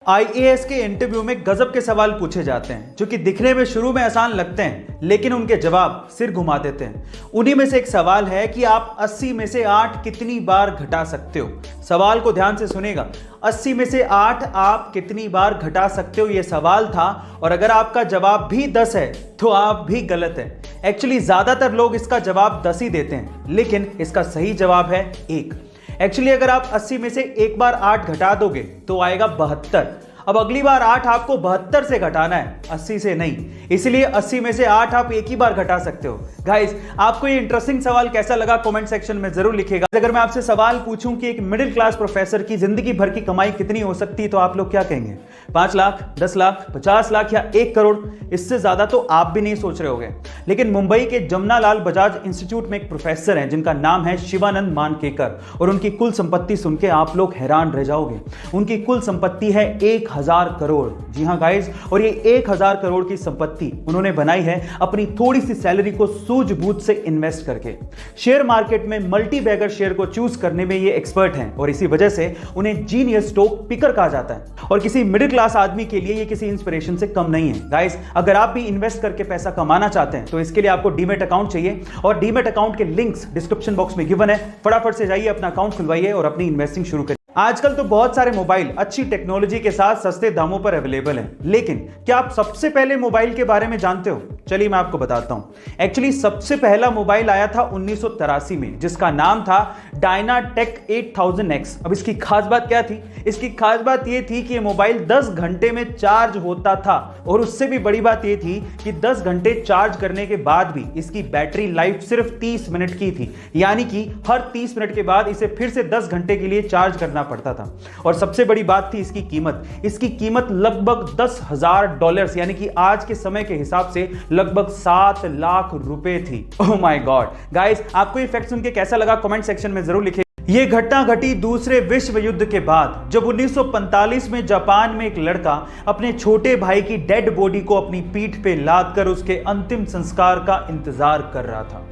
IAS के interview में गजब के सवाल पूछे जाते हैं जो कि दिखने में शुरू में आसान लगते हैं, लेकिन उनके जवाब सिर घुमा देते हैं। उन्हीं में से एक सवाल है कि आप 80 में से 8 कितनी बार घटा सकते हो। सवाल को ध्यान से सुनेगा। 80 में से 8 आप कितनी बार घटा सकते हो, यह सवाल था। और अगर आपका जवाब भी 10 है तो आप भी गलत है। एक्चुअली ज्यादातर लोग इसका जवाब 10 ही देते हैं, लेकिन इसका सही जवाब है 1। एक्चुअली अगर आप 80 में से एक बार 8 घटा दोगे तो आएगा 72। अब अगली बार 8 आपको 72 से घटाना है, 80 से नहीं। इसलिए 80 में से 8 आप एक ही बार घटा सकते हो। गाइस, आपको ये इंटरेस्टिंग सवाल कैसा लगा कमेंट सेक्शन में जरूर लिखिएगा। अगर मैं आपसे सवाल पूछूं कि एक मिडिल क्लास प्रोफेसर की जिंदगी भर की कमाई कितनी हो सकती है, तो आप लोग क्या कहेंगे? 5 लाख, 10 लाख, 50 लाख या 1 करोड़? इससे ज्यादा तो आप भी नहीं सोच रहे होंगे। लेकिन मुंबई के जमुनालाल बजाज इंस्टीट्यूट में एक प्रोफेसर हैं जिनका नाम है शिवानंद मानकेकर, और उनकी कुल संपत्ति सुन के आप लोग हैरान रह जाओगे। उनकी कुल संपत्ति है 1000 करोड़। जी हां गाइस, और ये 1000 करोड़ की संपत्ति उन्होंने बनाई है अपनी थोड़ी सी सैलरी को सूझबूझ से इन्वेस्ट करके। शेयर मार्केट में मल्टी बैगर शेयर को चूज करने में ये एक्सपर्ट हैं, और इसी वजह से उन्हें जीनियस स्टॉक पिकर कहा जाता है। और किसी मिडिल क्लास आदमी के लिए ये किसी इंस्पिरेशन से कम नहीं है। गाइस, अगर आप भी इन्वेस्ट करके पैसा कमाना चाहते हैं तो इसके लिए आपको डीमैट अकाउंट चाहिए, और डीमैट अकाउंट के लिंक्स डिस्क्रिप्शन बॉक्स में गिवन है। फटाफट से जाइए, अपना अकाउंट खुलवाइए और अपनी इन्वेस्टिंग शुरू करिए। आजकल तो बहुत सारे मोबाइल अच्छी टेक्नोलॉजी के साथ सस्ते दामों पर अवेलेबल हैं, लेकिन क्या आप सबसे पहले मोबाइल के बारे में जानते हो? चलिए मैं आपको बताता हूं। एक्चुअली सबसे पहला मोबाइल आया था 1983 में, जिसका नाम था डायनाटेक 8000X। अब इसकी खास बात क्या थी? इसकी खास बात यह थी कि यह मोबाइल 10 घंटे में चार्ज होता था, और उससे भी बड़ी बात यह थी कि 10 घंटे चार्ज करने के बाद भी इसकी बैटरी लाइफ सिर्फ 30 मिनट की थी, यानी कि हर 30 मिनट के बाद इसे फिर से 10 घंटे के लिए चार्ज करना पड़ता था। और सबसे बड़ी बात थी इसकी कीमत। इसकी कीमत लगभग $10,000, यानी कि आज के समय के हिसाब से लगभग 7 लाख रुपए थी। Oh my God. गाइस, आपको ये फैक्ट सुन के कैसा लगा कमेंट सेक्शन में जरूर लिखिए। यह घटना घटी दूसरे विश्व युद्ध के बाद, जब 1945 में जापान में एक लड़का अपने छोटे भाई की डेड बॉडी को अपनी पीठ पे लाद कर उसके अंतिम संस्कार का इंतजार कर रहा था।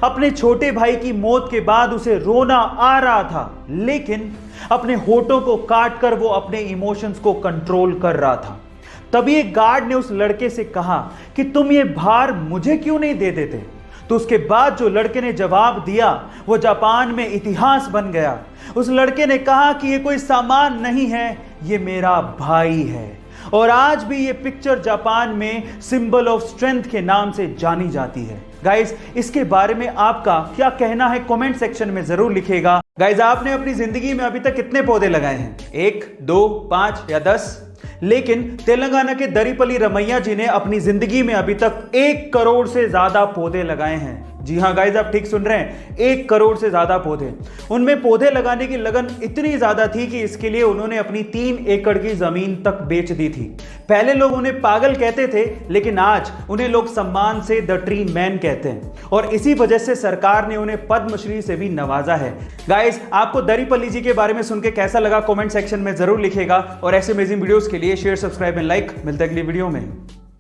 अपने छोटे भाई की मौत के बाद उसे रोना आ रहा था, लेकिन अपने होठों को काट कर वो अपने इमोशंस को कंट्रोल कर रहा था। तभी एक गार्ड ने उस लड़के से कहा कि तुम ये भार मुझे क्यों नहीं दे देते? तो उसके बाद जो लड़के ने जवाब दिया वो जापान में इतिहास बन गया। उस लड़के ने कहा कि ये कोई सामान नहीं है, ये मेरा भाई है। और आज भी ये पिक्चर जापान में सिंबल ऑफ स्ट्रेंथ के नाम से जानी जाती है। गाइस, इसके बारे में आपका क्या कहना है कमेंट सेक्शन में जरूर लिखिएगा। गाइस, आपने अपनी जिंदगी में अभी तक कितने पौधे लगाए हैं? 1, 2, 5 या 10? लेकिन तेलंगाना के दरीपली रमैया जी ने अपनी जिंदगी में अभी तक 1 करोड़ से ज्यादा पौधे लगाए हैं। जी हां गाइस, आप ठीक सुन रहे हैं, 1 करोड़ से ज्यादा पौधे। उनमें पौधे लगाने की लगन इतनी ज्यादा थी कि इसके लिए उन्होंने अपनी 3 एकड़ की जमीन तक बेच दी थी। पहले लोग उन्हें पागल कहते थे, लेकिन आज उन्हें लोग सम्मान से द ट्री मैन कहते हैं, और इसी वजह से सरकार ने उन्हें पद्मश्री से भी नवाजा है। गाइस, आपको दरीपली जी के बारे में सुन के कैसा लगा कमेंट सेक्शन में जरूर लिखिएगा, और ऐसे अमेजिंग वीडियोस के लिए शेयर, सब्सक्राइब एंड लाइक। मिलते हैं अगली वीडियो में।